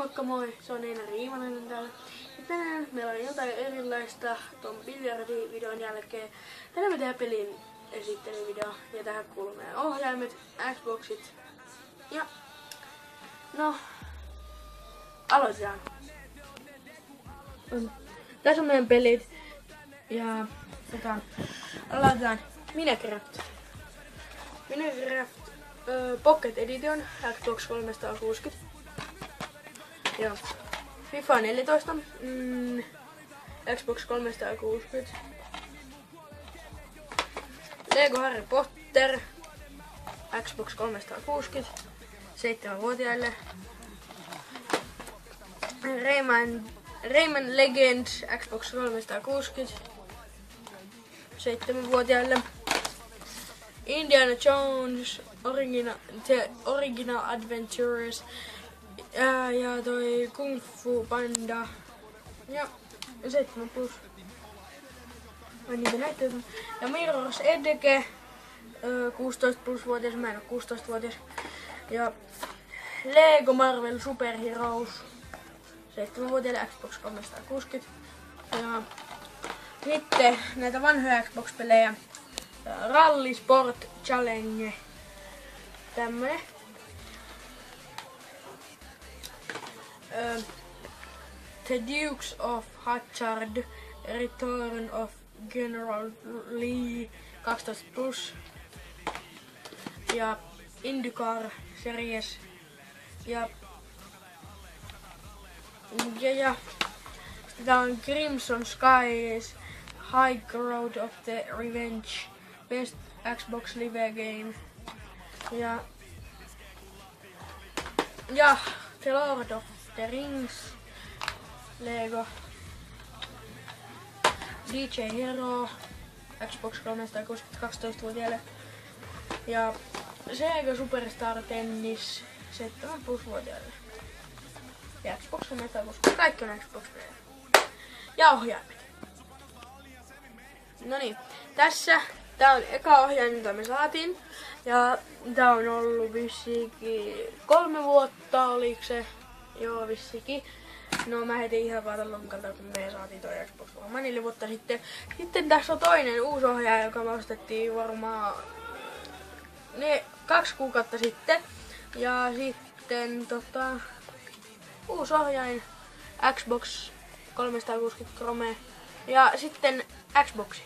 Moikka moi, se on Eina Riimanen täällä. Ja tänään meillä on jotain erilaista ton biljardivideon jälkeen. Tänään me tehdään pelin esittelyvideo ja tähän kuuluu meidän ohjaimet, Xboxit ja no, aloitetaan. Tässä on meidän pelit ja aloitetaan Minecraft. Minecraft Pocket Edition Xbox 360. Joo. FIFA 14. Xbox 360. Lego Harry Potter. Xbox 360. 7-vuotiaille. Rayman Legends. Xbox 360. 7-vuotiaille. Indiana Jones. The Original Adventures. Ja toi Kung Fu Panda. Ja 7+. Ai niitä näitä. Ja Mirror's Edge. 16+-vuotias, mä en oo 16-vuotias. Ja Lego Marvel Super Heroes. 7-vuotiaille Xbox 360. Ja sitten näitä vanhoja Xbox-pelejä. Rally Sport Challenge. Tämmönen. The Dukes of Hazzard, Return of General Lee 12+. Ja IndyCar Series. Ja tää on Crimson Skies, High Road of the Revenge, Best Xbox Live Game. Ja The Lord of the Rings, Lego, DJ Hero, Xbox 360 12-vuotiaille ja Sega Superstar Tennis 7+-vuotiaille ja Xbox 360, kaikki on Xbox-pelejä ja ohjaimet. Noniin, tässä tää on eka ohjain, mitä me saatiin ja tää on ollut vissiinkin 3 vuotta, oliks se? Joo, vissikin. No mä heti ihan vaatan lonkalta, kun me saatiin toi Xbox One 4 vuotta sitten. Sitten tässä on toinen uusi ohjaaja, joka me ostettiin varmaan 2 kuukautta sitten. Ja sitten uusi ohjain Xbox 360 Chrome ja sitten Xboxi.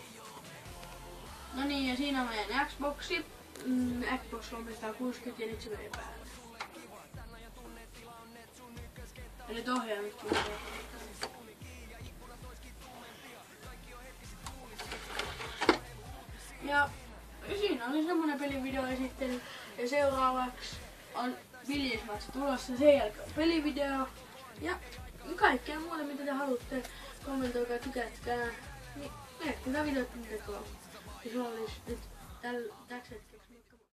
No niin, ja siinä on meidän Xboxi. Xbox 360 ja nyt se menee päälle. Eli ohjaimet ja siinä oli semmonen pelivideo esittely. Ja seuraavaksi on Billismatch tulossa, sen jälkeen on pelivideo. Ja kaikkea muuta mitä te haluatte, kommentoikaa, tykätkää. Niin miettikää videot tekoa. Ja se olisi nyt täksi hetkeksi.